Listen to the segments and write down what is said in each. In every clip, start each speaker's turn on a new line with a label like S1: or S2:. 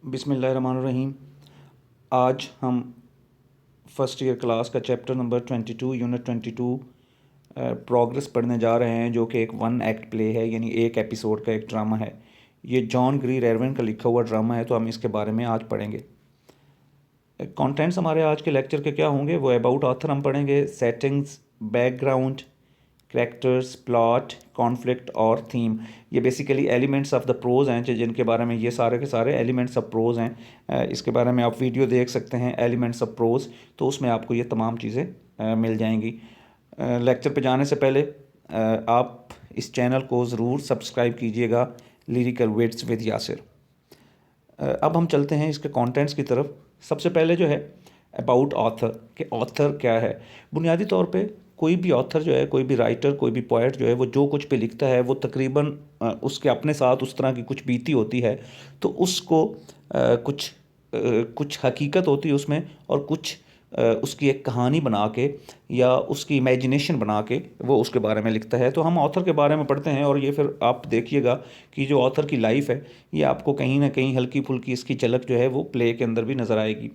S1: बिस्मिल्लाहिर्रहमानिर्रहीम। आज हम फ़र्स्ट ईयर क्लास का चैप्टर नंबर 22 यूनिट 22 प्रोग्रेस पढ़ने जा रहे हैं, जो कि एक वन एक्ट प्ले है, यानी एक एपिसोड का एक ड्रामा है। ये जॉन ग्रीर एरविन का लिखा हुआ ड्रामा है, तो हम इसके बारे में आज पढ़ेंगे। कंटेंट्स हमारे आज के लेक्चर के क्या होंगे, वो अबाउट ऑथर हम पढ़ेंगे, settings, background, characters, plot, conflict और थीम। ये basically elements of the prose हैं, जिनके बारे में ये सारे के सारे एलिमेंट्स ऑफ प्रोज हैं। इसके बारे में आप वीडियो देख सकते हैं, एलिमेंट्स ऑफ प्रोज, तो उसमें आपको ये तमाम चीज़ें मिल जाएंगी। लेक्चर पे जाने से पहले आप इस चैनल को ज़रूर सब्सक्राइब कीजिएगा, लिरिकल विट्स विद यासिर। अब हम चलते हैं इसके कंटेंट्स की तरफ। सबसे पहले जो है अबाउट ऑथर, कि ऑथर क्या है। बुनियादी तौर पे कोई भी ऑथर जो है, कोई भी राइटर, कोई भी पोएट जो है, वो जो कुछ पे लिखता है वो तकरीबन उसके अपने साथ उस तरह की कुछ बीती होती है, तो उसको कुछ हकीकत होती है उसमें, और कुछ उसकी एक कहानी बना के या उसकी इमेजिनेशन बना के वो उसके बारे में लिखता है। तो हम ऑथर के बारे में पढ़ते हैं, और ये फिर आप देखिएगा कि जो ऑथर की लाइफ है, ये आपको कहीं ना कहीं हल्की फुल्की इसकी झलक जो है वो प्ले के अंदर भी नज़र आएगी।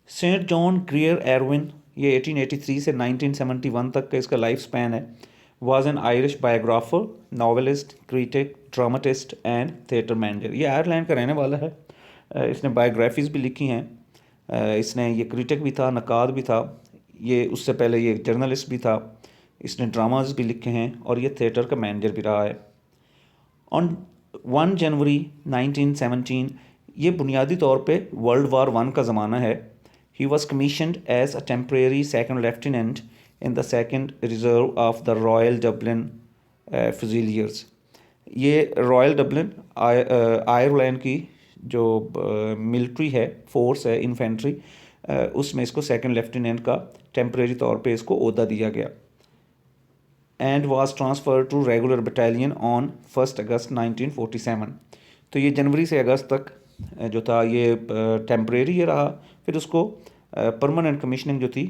S1: सेंट जॉन ग्रियर एरविन, ये 1883 से 1971 तक का इसका लाइफ स्पैन है। Was an Irish biographer, novelist, critic, dramatist and theatre manager. ये आयरलैंड का रहने वाला है। इसने बायोग्राफीज़ भी लिखी हैं। इसने ये क्रिटिक भी था, नकाद भी था, ये उससे पहले ये जर्नलिस्ट भी था। इसने ड्रामाज भी लिखे हैं, और ये थिएटर का मैनेजर भी रहा है। ऑन 1 जनवरी 1917, ये बुनियादी तौर पे वर्ल्ड वार वन का ज़माना है। He was commissioned as a temporary second lieutenant in the second reserve of the Royal Dublin Fusiliers. ये रॉयल डबलिन आयरलैंड की जो मिलिट्री है, फोर्स है, इन्फेंट्री, उसमें इसको सेकंड लेफ्टिनेंट का टेम्परेरी तौर पे इसको ओहदा दिया गया। And was transfer to regular battalion on 1 August 1947। तो ये जनवरी से अगस्त तक जो था ये टेम्परेरी ये रहा, फिर उसको परमानेंट कमीशनिंग जो थी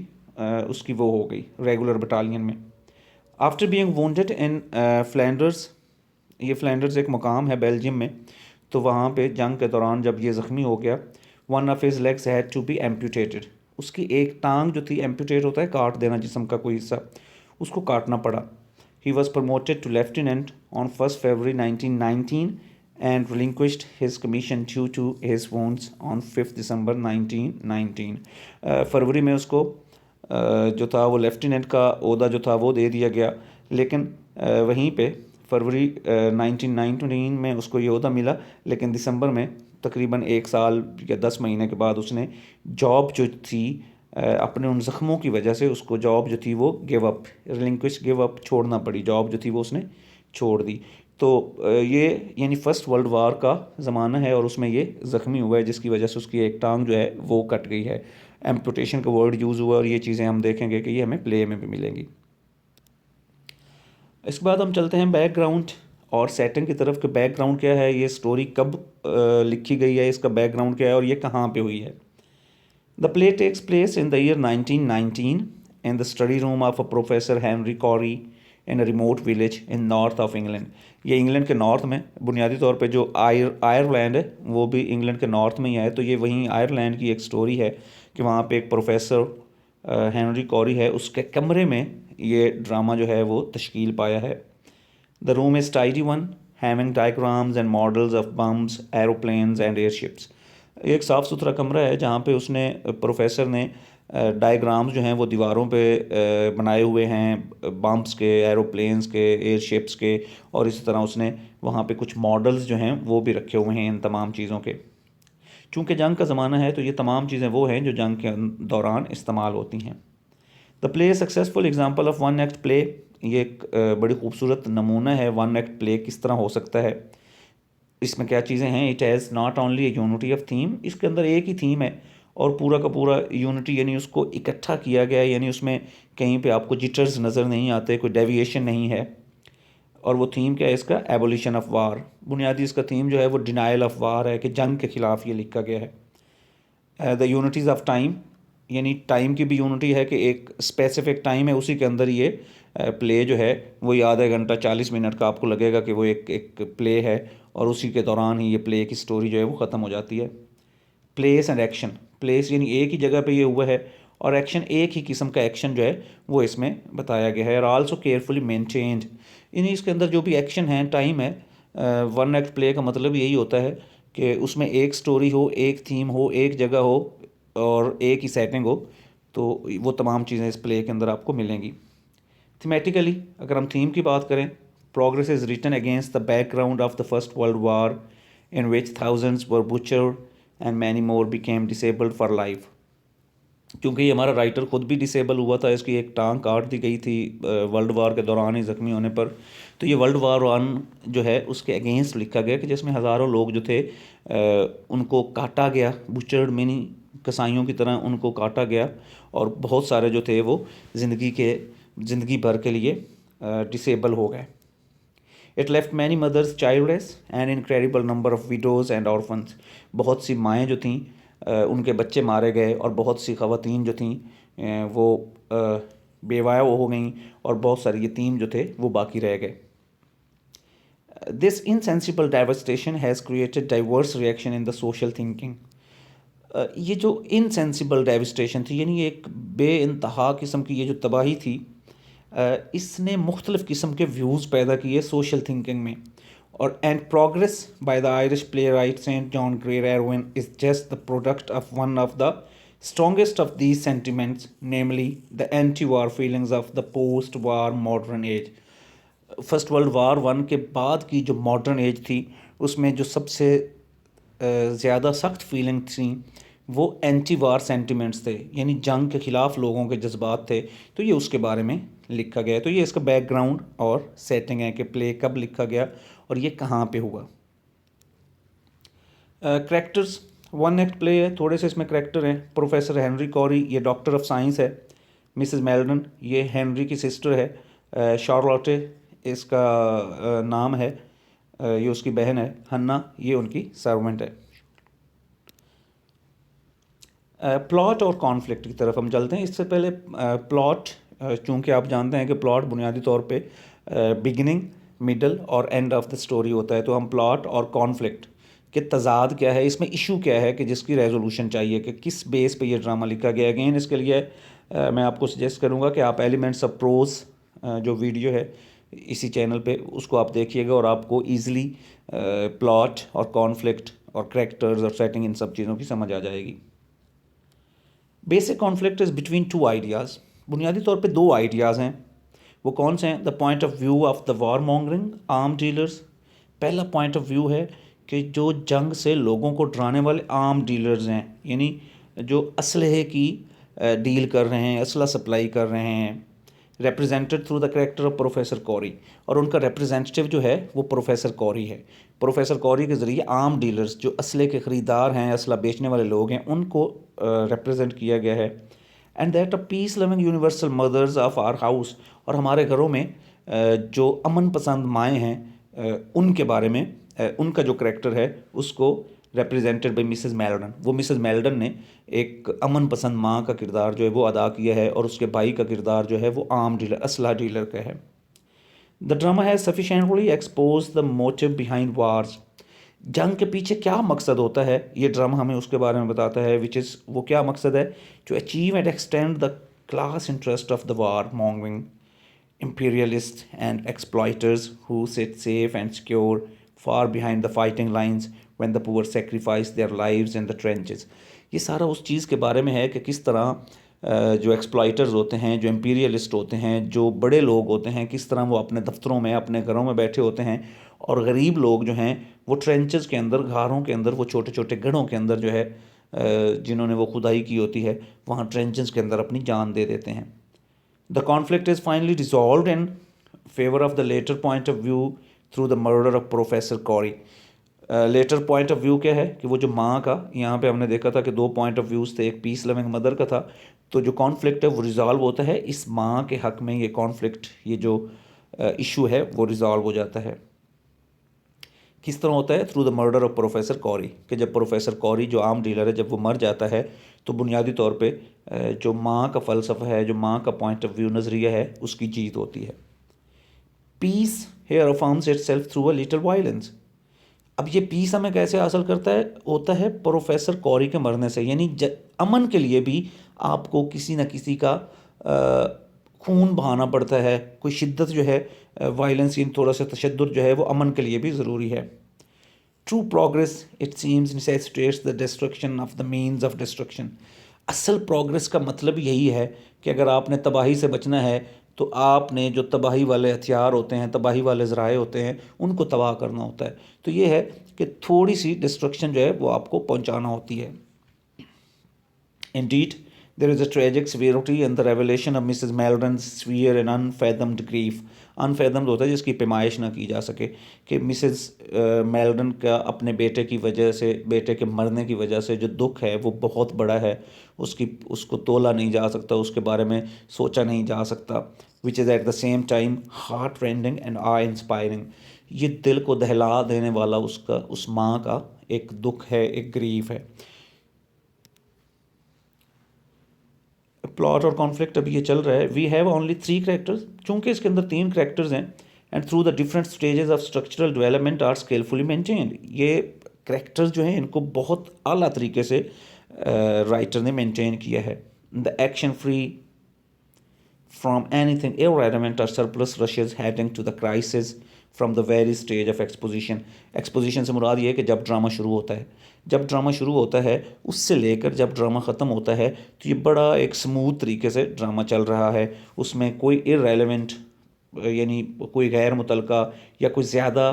S1: उसकी वो हो गई रेगुलर बटालियन में। आफ्टर बीइंग वोंडेड इन फ्लैंडर्स, ये फ्लैंडर्स एक मुकाम है बेल्जियम में, तो वहाँ पे जंग के दौरान जब ये ज़ख्मी हो गया, one of his legs had to be amputated. उसकी एक टांग जो थी, एम्पूटेट होता है काट देना जिस्म का कोई हिस्सा, उसको काटना पड़ा। He was promoted to lieutenant on 1st February 1919 and relinquished his commission due to his wounds on 5th December 1919। फरवरी में उसको जो था वो लेफ्टिनेंट का ओहदा जो था वो दे दिया गया, लेकिन वहीं पे फरवरी 1919 में उसको ये ओहदा मिला, लेकिन दिसंबर में तकरीबन 1 साल या 10 महीने के बाद उसने जॉब जो थी अपने उन ज़ख्मों की वजह से उसको जॉब जो थी वो give up, relinquish, give up, छोड़ना पड़ी, जॉब जो थी वो उसने छोड़ दी। तो ये यानी फ़र्स्ट वर्ल्ड वार का ज़माना है, और उसमें ये ज़ख्मी हुआ है, जिसकी वजह से उसकी एक टांग जो है वो कट गई है। एम्पुटेशन का वर्ड यूज़ हुआ, और ये चीज़ें हम देखेंगे कि ये हमें प्ले में भी मिलेंगी। इसके बाद हम चलते हैं बैकग्राउंड और सेटिंग की तरफ। कि बैकग्राउंड क्या है, ये स्टोरी कब लिखी गई है, इसका बैकग्राउंड क्या है, और ये कहाँ पे हुई है। The play takes place in the year 1919 in the study room of a Professor Henry Corey in a remote village in north of England। ये इंग्लैंड के नॉर्थ में, बुनियादी तौर पे जो आयरलैंड है वो भी इंग्लैंड के नॉर्थ में ही है, तो ये वहीं आयरलैंड की एक स्टोरी है कि वहाँ पे एक प्रोफेसर हेनरी कॉरी है, उसके कमरे में ये ड्रामा जो है वो तश्कील पाया है। The room is tidy one, having diagrams and models of bombs, aeroplanes and airships. एक साफ़ सुथरा कमरा है जहाँ पे उसने, प्रोफेसर ने, डायग्राम्स जो हैं वो दीवारों पे बनाए हुए हैं, बम्प्स के, एरोप्लेन्स के, एयरशिप्स के, और इसी तरह उसने वहाँ पे कुछ मॉडल्स जो हैं वो भी रखे हुए हैं इन तमाम चीज़ों के। चूँकि जंग का ज़माना है, तो ये तमाम चीज़ें वो हैं जो जंग के दौरान इस्तेमाल होती हैं। The play successful example of one act play, ये एक बड़ी खूबसूरत नमूना है वन एक्ट प्ले किस तरह हो सकता है। इसमें क्या चीज़ें हैं, it has not only A unity of theme, इसके अंदर एक ही थीम है और पूरा का पूरा यूनिटी, यानी उसको इकट्ठा किया गया है, यानी उसमें कहीं पे आपको जिटर्स नज़र नहीं आते, कोई डेविएशन नहीं है। और वो थीम क्या है इसका, एबोलिशन ऑफ वार। बुनियादी इसका थीम जो है वो डिनाइल ऑफ वार है, कि जंग के ख़िलाफ़ ये लिखा गया है। द यूनिटीज़ ऑफ टाइम, यानी टाइम की भी यूनिटी है कि एक स्पेसिफिक टाइम है, उसी के अंदर ये प्ले जो है वो आधा घंटा 40 मिनट का आपको लगेगा कि वो एक एक प्ले है, और उसी के दौरान ही ये प्ले की स्टोरी जो है वो ख़त्म हो जाती है। प्लेस एंड एक्शन, प्लेस यानी एक ही जगह पे ये हुआ है, और एक्शन एक ही किस्म का एक्शन जो है वो इसमें बताया गया है। और आल्सो केयरफुली मेंटेन्ड, यानी इसके अंदर जो भी एक्शन है, टाइम है, वन एक्ट प्ले का मतलब यही होता है कि उसमें एक स्टोरी हो, एक थीम हो, एक जगह हो और एक ही सेटिंग हो, तो वो तमाम चीज़ें इस प्ले के अंदर आपको मिलेंगी। थीमेटिकली अगर हम थीम की बात करें, progress is written against the background of the first world war in which thousands were butchered and many more became disabled for life. क्योंकि ये हमारा राइटर ख़ुद भी डिसेबल हुआ था, इसकी एक टांग काट दी गई थी वर्ल्ड वार के दौरान ही ज़ख्मी होने पर। तो ये वर्ल्ड वार वन जो है उसके अगेंस्ट लिखा गया कि जिसमें हज़ारों लोग जो थे उनको काटा गया, बुचर्ड मिनी कसाइयों की तरह उनको काटा गया, और बहुत सारे जो थे वो ज़िंदगी भर के लिए डिसेबल हो गए। It left many mothers childless and incredible number of widows and orphans. बहुत सी माएँ जो थीं उनके बच्चे मारे गए, और बहुत सी ख़वातीन जो थीं वो बेवाया हो गईं, और बहुत सारे यतीम जो थे वो बाकी रह गए। This insensible devastation has created diverse reaction in the social thinking. ये जो इनसेंसिबल डेवस्टेशन थी, यानी एक बेइंतहा किस्म की ये जो तबाही थी, इसने मुख्तलिफ़ किस्म के व्यूज़ पैदा किए सोशल थिंकिंग में। और and progress by the Irish playwright Saint John Greer Ervine is just the product of one of the strongest of these sentiments, namely the anti war feelings of the post war modern age. First world War one के बाद की जो modern age थी, उसमें जो सबसे ज़्यादा सख्त फीलिंग थी वो एंटी वार सेंटिमेंट्स थे, यानी जंग के ख़िलाफ़ लोगों के जज्बात थे। तो ये उसके बारे में लिखा गया। तो ये इसका बैकग्राउंड और सेटिंग है कि प्ले कब लिखा गया और ये कहाँ पे हुआ। करैक्टर्स, वन एक्ट प्ले है, थोड़े से इसमें करैक्टर हैं। प्रोफेसर हेनरी कॉरी, ये डॉक्टर ऑफ साइंस है। मिसेस मेल्डन, ये हेनरी की सिस्टर है। शार्लोटे इसका नाम है, ये उसकी बहन है। हन्ना, ये उनकी सर्वेंट है। प्लॉट और कॉन्फ्लिक्ट की तरफ हम चलते हैं। इससे पहले प्लॉट, चूँकि आप जानते हैं कि प्लॉट बुनियादी तौर पे बिगिनिंग, मिडल और एंड ऑफ द स्टोरी होता है। तो हम प्लॉट और कॉन्फ्लिक्ट के तजाद क्या है, इसमें इशू क्या है कि जिसकी रेजोल्यूशन चाहिए, कि किस बेस पे ये ड्रामा लिखा गया। अगेन इसके लिए मैं आपको सजेस्ट करूँगा कि आप एलिमेंट्स ऑफ प्रोज जो वीडियो है इसी चैनल पे, उसको आप देखिएगा और आपको ईज़िली प्लॉट और कॉन्फ्लिक्ट और करैक्टर्स और सेटिंग इन सब चीज़ों की समझ आ जाएगी। Basic conflict is between two ideas. बुनियादी तौर पे दो आइडियाज़ हैं। वो कौन से हैं? The point of view of the war mongering arm dealers. पहला पॉइंट ऑफ व्यू है कि जो जंग से लोगों को डराने वाले आर्म डीलर्स हैं, यानी जो असलहे की डील कर रहे हैं, असला सप्लाई कर रहे हैं, represented through the character of professor Carry. और उनका रिप्रेजेंटेटिव जो है वो प्रोफेसर कॉरी है। प्रोफेसर कॉरी के ज़रिए आर्म डीलर्स, जो असले के ख़रीदार हैं, असला बेचने वाले लोग हैं, उनको रिप्रेजेंट किया गया है। And that a peace loving universal mothers of our house. और हमारे घरों में जो अमन पसंद माएँ हैं, उनके बारे में उनका जो करैक्टर है उसको रिप्रेजेंटेड बाई मिसेस मेल्डन। वो मिसेस मेल्डन ने एक अमन पसंद माँ का किरदार जो है वो अदा किया है, और उसके भाई का किरदार जो है वो आर्म डीलर, असला डीलर का है। The drama has sufficiently expose the motive behind wars. जंग के पीछे क्या मकसद होता है, ये ड्रामा हमें उसके बारे में बताता है। विच इज़, वो क्या मकसद है? To achieve and extend the class interest of the war mongering imperialists and exploiters who sit safe and secure far behind the fighting lines when the poor sacrifice their lives in the trenches। ये सारा उस चीज़ के बारे में है कि किस तरह जो एक्सप्लॉइटर्स होते हैं, जो इम्पीरियलिस्ट होते हैं, जो बड़े लोग होते हैं, किस तरह वो अपने दफ्तरों में, अपने घरों में बैठे होते हैं, और गरीब लोग जो हैं वो ट्रेंचेस के अंदर, घरों के अंदर, वो छोटे छोटे गढ़ों के अंदर जो है जिन्होंने वो खुदाई की होती है, वहाँ ट्रेंचेस के अंदर अपनी जान दे देते हैं। The conflict is finally resolved in favor of the later point of view through the murder of Professor Corey। Latter point of view क्या है कि वो जो माँ का, यहाँ पे हमने देखा था कि दो पॉइंट ऑफ व्यूज़ थे, एक पीस लविंग मदर का था। तो जो कॉन्फ्लिक्ट है वो रिजॉल्व होता है इस माँ के हक़ में। ये कॉन्फ्लिक्ट, ये जो इशू है वो रिजॉल्व हो जाता है। किस तरह होता है? Through the murder of professor Carry, कि जब प्रोफेसर कॉरी जो आम डीलर है जब वो मर जाता है तो बुनियादी तौर पे जो माँ का फ़लसफ़ा है, जो माँ का पॉइंट ऑफ व्यू नज़रिया है, उसकी जीत होती है। Peace here affirms itself through a little violence. अब ये पीस हमें कैसे हासिल करता है? होता है प्रोफेसर कॉरी के मरने से, यानी अमन के लिए भी आपको किसी न किसी का खून बहाना पड़ता है, कोई शिद्दत जो है, वायलेंस इन थोड़ा सा तशद्दुद जो है वो अमन के लिए भी ज़रूरी है। True progress it seems necessitates the destruction of the means of destruction. असल प्रोग्रेस का मतलब यही है कि अगर आपने तबाही से बचना है तो आपने जो तबाही वाले हथियार होते हैं, तबाही वाले ज़राए होते हैं, उनको तबाह करना होता है। तो ये है कि थोड़ी सी डिस्ट्रक्शन जो है वो आपको पहुंचाना होती है। Indeed, there is a tragic severity in the revelation of Mrs. Maldon's severe and unfathomed grief. Unfathomed होता है जिसकी पैमाइश ना की जा सके, कि मिसेस मेल्डन का अपने बेटे की वजह से, बेटे के मरने की वजह से जो दुख है वो बहुत बड़ा है, उसको तोला नहीं जा सकता, उसके बारे में सोचा नहीं जा सकता। Which is at the same time heart rending and I inspiring. ये दिल को दहला देने वाला उसका, उस माँ का एक दुख है, एक ग्रीफ है। प्लॉट और कॉन्फ्लिक्ट अभी ये चल रहा है। वी हैव ओनली 3 करेक्टर्स, चूंकि इसके अंदर 3 करेक्टर्स हैं, and through the different stages of structural development are skilfully maintained. ये करेक्टर्स जो हैं इनको बहुत आला तरीके से राइटर ने मेंटेन किया है। The action free from anything irrelevant or surplus rushes heading to the crisis from the very stage of exposition। Exposition से मुराद ये है कि जब ड्रामा शुरू होता है, जब ड्रामा शुरू होता है उससे लेकर जब ड्रामा ख़त्म होता है तो ये बड़ा एक स्मूथ तरीके से ड्रामा चल रहा है, उसमें कोई इररेलेवेंट यानी कोई गैर मुतलका या कोई ज़्यादा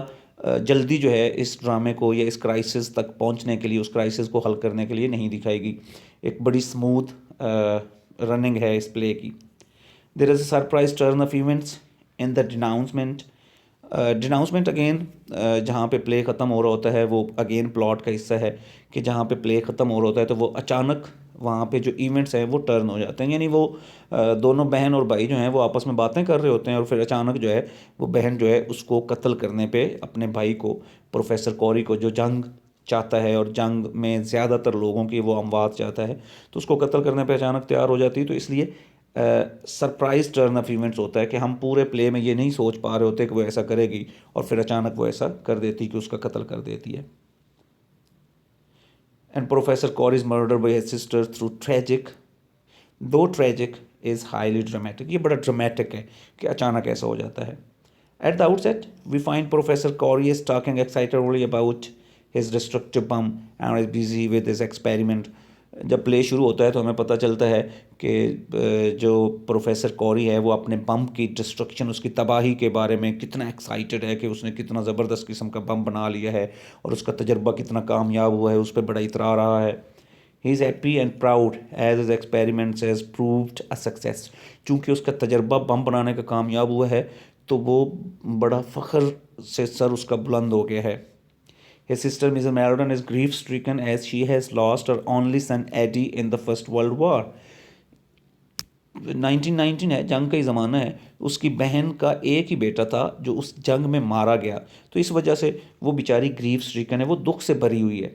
S1: जल्दी जो है इस ड्रामे को या इस क्राइसिस तक पहुंचने के लिए, उस क्राइसिस को हल करने के लिए नहीं दिखाएगी। एक बड़ी स्मूथ रनिंग है इस प्ले की। There is a surprise turn of events in the denouncement। Denouncement again जहाँ पे प्ले ख़त्म हो रहा होता है वो अगेन प्लॉट का हिस्सा है, कि जहाँ पे प्ले ख़त्म हो रहा होता है तो वो अचानक वहाँ पे जो इवेंट्स हैं वो टर्न हो जाते हैं, यानी वो दोनों बहन और भाई जो हैं वो आपस में बातें कर रहे होते हैं और फिर अचानक जो है वो बहन जो है उसको कत्ल करने पे अपने भाई को, प्रोफेसर कॉरी को, जो जंग चाहता है और जंग में ज़्यादातर लोगों की वो अमवात चाहता है, तो उसको कत्ल करने पे अचानक तैयार हो जाती है। तो इसलिए सरप्राइज टर्न ऑफ इवेंट्स होता है कि हम पूरे प्ले में ये नहीं सोच पा रहे होते कि वो ऐसा करेगी और फिर अचानक वो ऐसा कर देती कि उसका कत्ल कर देती है। And professor Corry's murder by his sister through tragic, though tragic is highly dramatic. ये बड़ा ड्रामेटिक है कि अचानक ऐसा हो जाता है। At the outset we find Professor Corey is talking excitedly about his destructive bomb and is busy with his experiment. जब प्ले शुरू होता है तो हमें पता चलता है कि जो प्रोफेसर कॉरी है वो अपने बम की डिस्ट्रक्शन, उसकी तबाही के बारे में कितना एक्साइटेड है, कि उसने कितना ज़बरदस्त किस्म का बम बना लिया है और उसका तजर्बा कितना कामयाब हुआ है, उस पर बड़ा इतरा रहा है। He is happy and proud as his experiments has proved a success. चूँकि उसका तजर्बा बम बनाने का कामयाब हुआ है तो वो बड़ा फ़ख्र से सर उसका बुलंद हो गया है। His sister Mrs. Maldon is grief-stricken as she has lost her only son Eddie in the First World War। 1919 है, जंग का ही ज़माना है, उसकी बहन का एक ही बेटा था जो उस जंग में मारा गया, तो इस वजह से वो बेचारी ग्रीफ स्ट्रिकन है, वो दुख से भरी हुई है।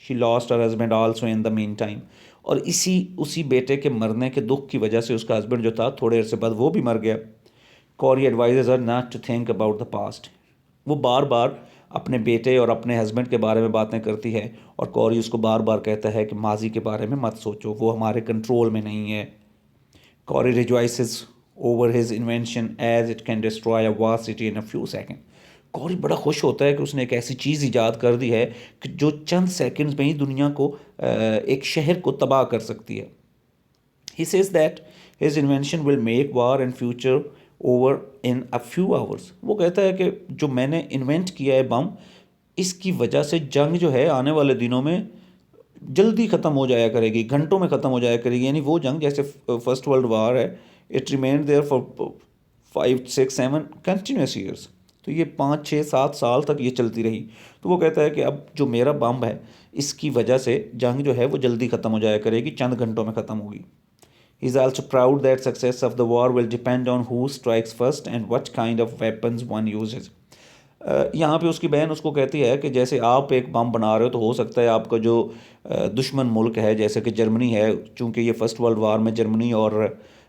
S1: She lost her husband also in the mean time. और उसी बेटे के मरने के दुख की वजह से उसका हस्बैंड जो था थोड़े अरसे बाद वो भी मर गया। Corey advises her not to think about the past. वो बार बार अपने बेटे और अपने हस्बैंड के बारे में बातें करती है और कॉरी उसको बार बार कहता है कि माजी के बारे में मत सोचो, वो हमारे कंट्रोल में नहीं है। Corey rejoices over his invention as it can destroy a vast city in a few second. Corey बड़ा खुश होता है कि उसने एक ऐसी चीज़ ईजाद कर दी है कि जो चंद सेकंड्स में ही दुनिया को, एक शहर को तबाह कर सकती है। He says that his invention will make war and future over in a few hours। वो कहता है कि जो मैंने इन्वेंट किया है बम, इसकी वजह से जंग जो है आने वाले दिनों में जल्दी ख़त्म हो जाया करेगी, घंटों में ख़त्म हो जाया करेगी। यानी वो जंग जैसे फर्स्ट वर्ल्ड वार है, it remained there for 5, 6, 7 continuous years. तो ये 5, 6, 7 साल तक ये चलती रही। तो वो कहता है कि अब जो मेरा बम है इसकी वजह से जंग जो है वो जल्दी ख़त्म हो जाया करेगी, चंद घंटों में ख़त्म होगी। He is also proud that success of the war will depend on who strikes first and what kind of weapons one uses। यहाँ पे उसकी बहन उसको कहती है कि जैसे आप एक बम बना रहे हो तो हो सकता है आपका जो दुश्मन मुल्क है जैसे कि जर्मनी है, चूँकि ये फर्स्ट वर्ल्ड वार में जर्मनी और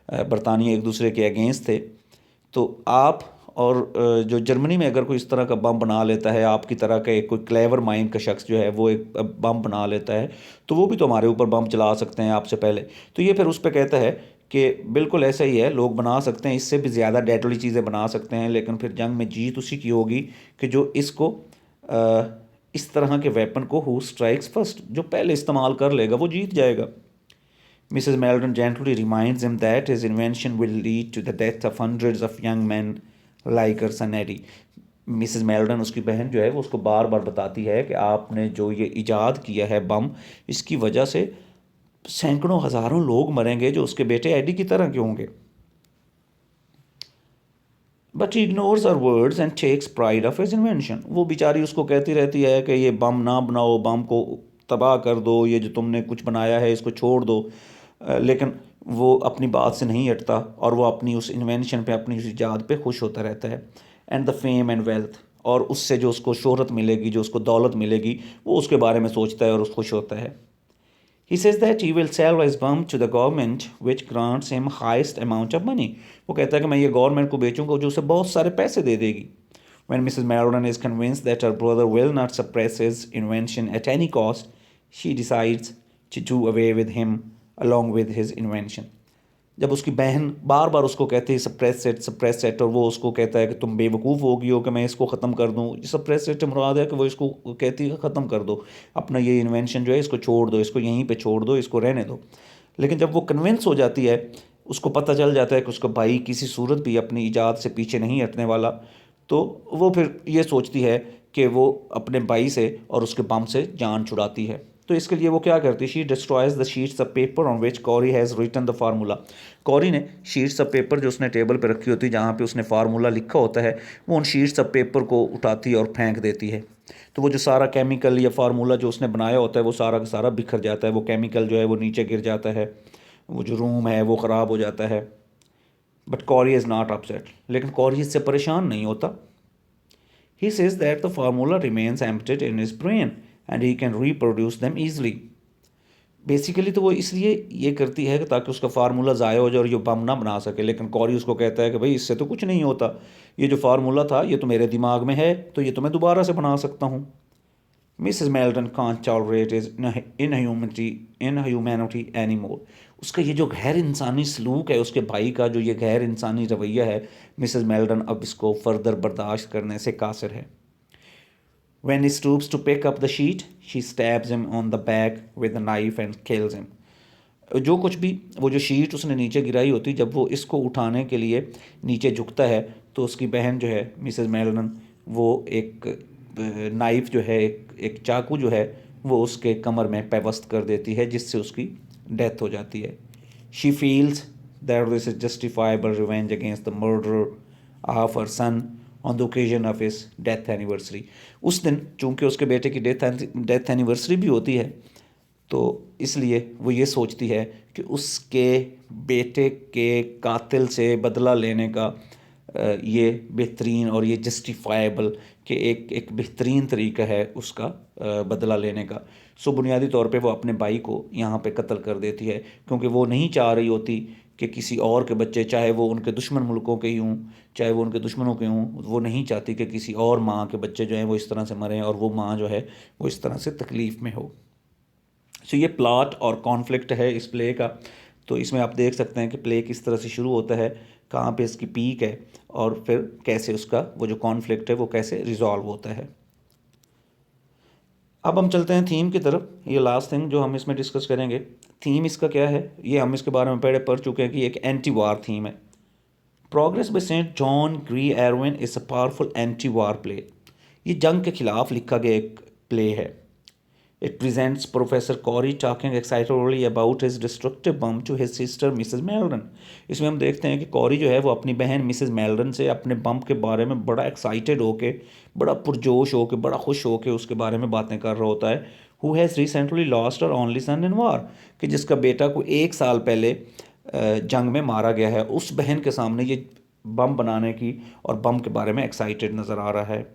S1: बरतानिया एक दूसरे के अगेंस्ट थे, तो आप और जो जर्मनी में अगर कोई इस तरह का बम बना लेता है, आपकी तरह का एक कोई क्लेवर माइंड का शख्स जो है वो एक बम बना लेता है, तो वो भी तो हमारे ऊपर बम चला सकते हैं आपसे पहले। तो ये फिर उस पर कहता है कि बिल्कुल ऐसा ही है, लोग बना सकते हैं, इससे भी ज़्यादा डेडली चीज़ें बना सकते हैं, लेकिन फिर जंग में जीत उसी की होगी कि जो इसको इस तरह के वेपन को हु स्ट्राइक्स फर्स्ट, जो पहले इस्तेमाल कर लेगा वो जीत जाएगा। Mrs. Meldon gently reminds him that his invention will lead to the death of hundreds of young men like her son Eddie. Mrs Meldon उसकी बहन जो है वो उसको बार बार बताती है कि आपने जो ये इजाद किया है बम, इसकी वजह से सैकड़ों हज़ारों लोग मरेंगे जो उसके बेटे एडी की तरह के होंगे। But he ignores our words and takes pride of his invention. वो बेचारी उसको कहती रहती है कि ये बम ना बनाओ, बम को तबाह कर दो, ये जो तुमने कुछ बनाया है इसको छोड़ दो, लेकिन वो अपनी बात से नहीं हटता और वो अपनी उस इन्वेंशन पे, अपनी उस ईजाद पे खुश होता रहता है। And the fame and wealth, और उससे जो उसको शोहरत मिलेगी, जो उसको दौलत मिलेगी, वो उसके बारे में सोचता है और खुश होता है। He says that he will sell his bum to the government which grants him highest amount of money. वो कहता है कि मैं ये गवर्नमेंट को बेचूंगा जो उसे बहुत सारे पैसे दे देगी। When Mrs. Meldon is convinced that her brother will not suppress his invention at any cost, she decides to do away with him along with his invention. जब उसकी बहन बार बार उसको कहती है सप्रेस सेट, और वो उसको कहता है कि तुम बेवकूफ़ होगी हो कि मैं इसको ख़त्म कर दूँ। सप्रेस सेट मुराद है कि वो इसको कहती है ख़त्म कर दो, अपना ये इन्वेंशन जो है इसको छोड़ दो, इसको यहीं पे छोड़ दो, इसको रहने दो। लेकिन जब वो कन्विंस हो जाती है, उसको पता चल जाता है कि उसका भाई किसी सूरत भी अपनी ईजाद से पीछे नहीं हटने वाला, तो वो फिर ये सोचती है कि वो अपने भाई से और उसके बम से जान छुड़ाती है। तो इसके लिए वो क्या करती है, she destroys the sheets of paper on which Corey has written the formula. Corey ने शीट्स ऑफ पेपर जो उसने टेबल पर रखी होती है जहाँ पे उसने फार्मूला लिखा होता है, वो उन शीट्स ऑफ पेपर को उठाती और फेंक देती है। तो वो जो सारा केमिकल या फार्मूला जो उसने बनाया होता है वो सारा का सारा बिखर जाता है, वो केमिकल जो है वो नीचे गिर जाता है, वो जो रूम है वो ख़राब हो जाता है। But Carry is not upset, लेकिन कॉरी इससे परेशान नहीं होता। He says that the formula remains embedded in his brain and he can reproduce them easily. Basically तो वो इसलिए ये करती है कि ताकि उसका फार्मूला ज़ाया हो जाए और ये बम ना बना सके। लेकिन कॉरी उसको कहता है कि भाई इससे तो कुछ नहीं होता, ये जो फार्मूला था ये तो मेरे दिमाग में है, तो ये तो मैं दोबारा से बना सकता हूँ। Mrs Merton can't tolerate his inhumanity anymore. उसका ये जो गैर इंसानी सलूक है, उसके भाई का जो ये गैर इंसानी रवैया है, मिसेस मेल्टन अब इसको फर्दर बर्दाश्त करने से कासिर है। When he stoops to pick up the sheet, she stabs him on the back with a knife and kills him. जो कुछ भी वो जो शीट उसने नीचे गिराई होती, जब वो इसको उठाने के लिए नीचे झुकता है तो उसकी बहन जो है मिसेस मेल्टन, वो एक नाइफ जो है, एक चाकू जो है वो उसके कमर में पेवस्त कर देती है, जिससे उसकी डेथ हो जाती है। She feels that this is justifiable revenge against the murder of her son on the occasion of his death anniversary. उस दिन चूँकि उसके बेटे की डेथ एनिवर्सरी भी होती है, तो इसलिए वो ये सोचती है कि उसके बेटे के कातिल से बदला लेने का ये बेहतरीन और ये जस्टिफाइबल कि एक बेहतरीन तरीका है उसका बदला लेने का। सो बुनियादी तौर पे वो अपने भाई को यहाँ पे कत्ल कर देती है, क्योंकि वो नहीं चाह रही होती कि किसी और के बच्चे, चाहे वो उनके दुश्मन मुल्कों के ही हों, चाहे वो उनके दुश्मनों के हों, वो नहीं चाहती कि किसी और माँ के बच्चे जो हैं वो इस तरह से मरें और वो माँ जो है वो इस तरह से तकलीफ़ में हो। सो ये प्लॉट और कॉन्फ्लिक्ट है इस प्ले का। तो इसमें आप देख सकते हैं कि प्ले किस तरह से शुरू होता है, कहाँ पे इसकी पीक है, और फिर कैसे उसका वो जो कॉन्फ्लिक्ट है वो कैसे रिजॉल्व होता है। अब हम चलते हैं थीम की तरफ। ये लास्ट थिंग जो हम इसमें डिस्कस करेंगे, थीम इसका क्या है, ये हम इसके बारे में पहले पढ़ चुके हैं कि एक एंटी वार थीम है। Progress by Saint John Greer Ervine is a powerful anti war play. ये जंग के खिलाफ लिखा गया एक प्ले है। It presents Professor Corey talking excitedly about his destructive bomb to his sister Mrs. Meldon. इसमें हम देखते हैं कि कॉरी जो है वो अपनी बहन मिसेस मेल्डन से अपने बम के बारे में बड़ा एक्साइटेड होके, बड़ा पुरजोश होके, बड़ा खुश होके उसके बारे में बातें कर रहा होता है। Who has recently lost her only son in war, कि जिसका बेटा को 1 साल पहले जंग में मारा गया है। उस बहन के सामने ये बम बनाने की और बम के बारे में एक्साइटेड नज़र आ रहा है।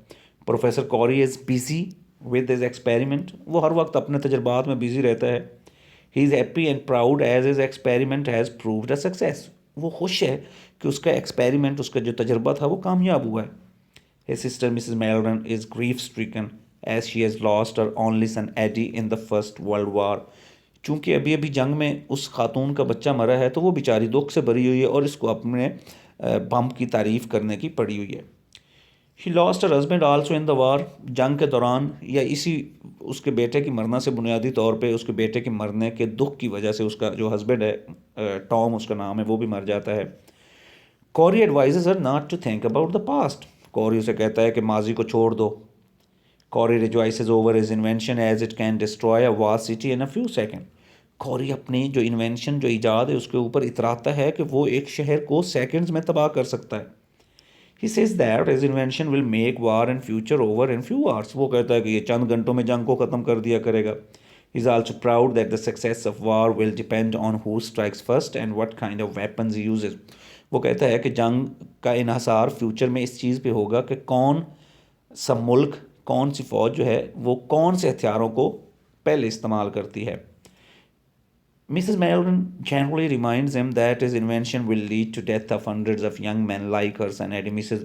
S1: Professor Corey is busy with his experiment, वो हर वक्त अपने तजर्बात में बिजी रहता है। He is happy and proud as his experiment has proved a success, वो खुश है कि उसका एक्सपेरिमेंट, उसका जो तजर्बा था वो कामयाब हुआ है। His sister Mrs. Melron is grief stricken as she has lost her only son Eddie in the First World War। चूँकि अभी अभी जंग में उस खातून का बच्चा मरा है तो वो बेचारी दुख से भरी हुई है और इसको अपने बम की तारीफ़ करने की पड़ी हुई है। She lost her husband also in the war, जंग के दौरान या इसी उसके बेटे की मरना से बुनियादी तौर पे उसके बेटे के मरने के दुख की वजह से उसका जो हस्बैंड है, टॉम उसका नाम है, वो भी मर जाता है। Corey advises her not to think about the past, Corey उसे कहता है कि माजी को छोड़ दो। Corey rejoices over his invention as it can destroy a vast city in a few second. Corey अपनी जो इन्वेंशन, जो ईजाद है, उसके ऊपर इतराता है कि वो एक शहर को सेकंड्स में तबाह कर सकता है। He says that his invention will make war in future over in few hours, वो कहता है कि ये चंद घंटों में जंग को ख़त्म कर दिया करेगा। He is also proud that the success of war will depend on who strikes first and what kind of weapons he uses. वो कहता है कि जंग का इन्हसार फ्यूचर में इस चीज़ पे होगा कि कौन सा मुल्क, कौन सी फ़ौज जो है वो कौन से हथियारों को पहले इस्तेमाल करती है। Mrs. Melvin generally reminds him that his invention will lead to death of hundreds of young men like her son Eddie। Mrs.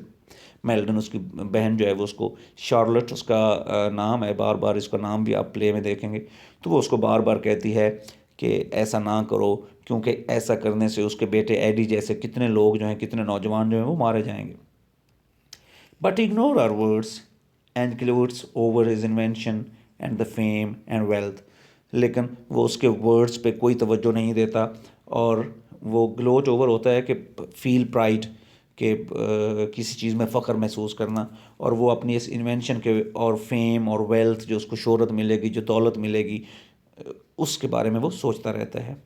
S1: Meldon, उसकी बहन जो है वो उसको, शार्लट उसका नाम है, बार बार इसका नाम भी आप प्ले में देखेंगे, तो वो उसको बार बार कहती है कि ऐसा ना करो, क्योंकि ऐसा करने से उसके बेटे एडी जैसे कितने लोग जो हैं, कितने नौजवान जो हैं वो मारे जाएंगे। But ignore our words and gloats over his invention and the fame and wealth, लेकिन वो उसके वर्ड्स पे कोई तवज्जो नहीं देता और वो ग्लोट ओवर होता है कि फील प्राइड, कि किसी चीज़ में फ़ख्र महसूस करना, और वो अपनी इस इन्वेंशन के और फेम और वेल्थ, जो उसको शोहरत मिलेगी, जो दौलत मिलेगी, उसके बारे में वो सोचता रहता है।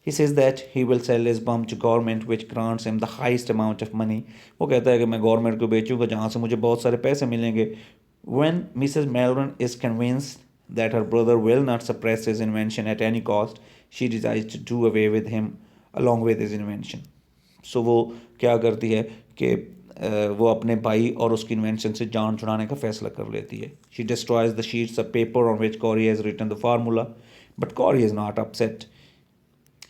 S1: He says that he will sell his bum to government which grants him the highest amount of money। वो कहता है कि मैं गवर्नमेंट को बेचूंगा जहाँ से मुझे बहुत सारे पैसे मिलेंगे। When Mrs. Melvin is convinced that her brother will not suppress his invention at any cost, she decides to do away with him along with his invention। So वो क्या करती है कि वो अपने भाई और उसकी इन्वेंशन से जान छुड़ाने का फैसला कर लेती है। She destroys the sheets of paper on which Corey has written the formula, but Corey is not upset।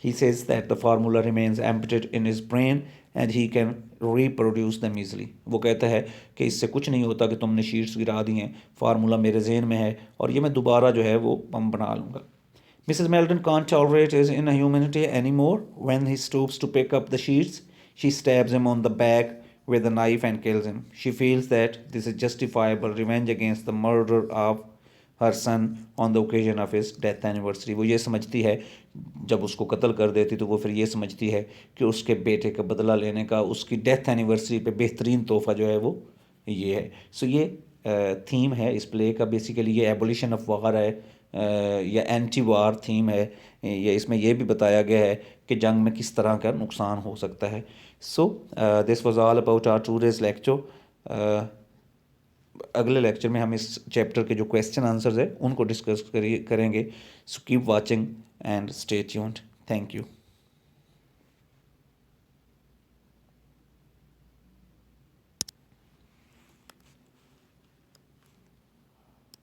S1: He says that the formula remains embedded in his brain and he can reproduce them easily। वो कहता है कि इससे कुछ नहीं होता कि तुमने शीट्स गिरा दी हैं, फार्मूला मेरे जहन में है और ये मैं दोबारा जो है वो पम बना लूँगा। Mrs. Melton can't tolerate his inhumanity anymore। When he stoops to pick up the sheets, she stabs him on the back with a knife and kills him। She feels that this is justifiable revenge against the murder of her son on the occasion of his death anniversary. वो ये समझती है, जब उसको कत्ल कर देती तो वो फिर ये समझती है कि उसके बेटे का बदला लेने का उसकी डेथ एनिवर्सरी पे बेहतरीन तोहफ़ा जो है वो ये है। सो ये थीम है इस प्ले का, बेसिकली ये एबोलिशन ऑफ वार है, या एंटी वार थीम है। या इसमें यह भी बताया गया है कि जंग में किस तरह का नुकसान हो सकता है। So this was all about our today's lecture. अगले लेक्चर में हम इस चैप्टर के जो क्वेश्चन आंसर्स है उनको डिस्कस करेंगे। So keep watching and stay tuned. Thank you.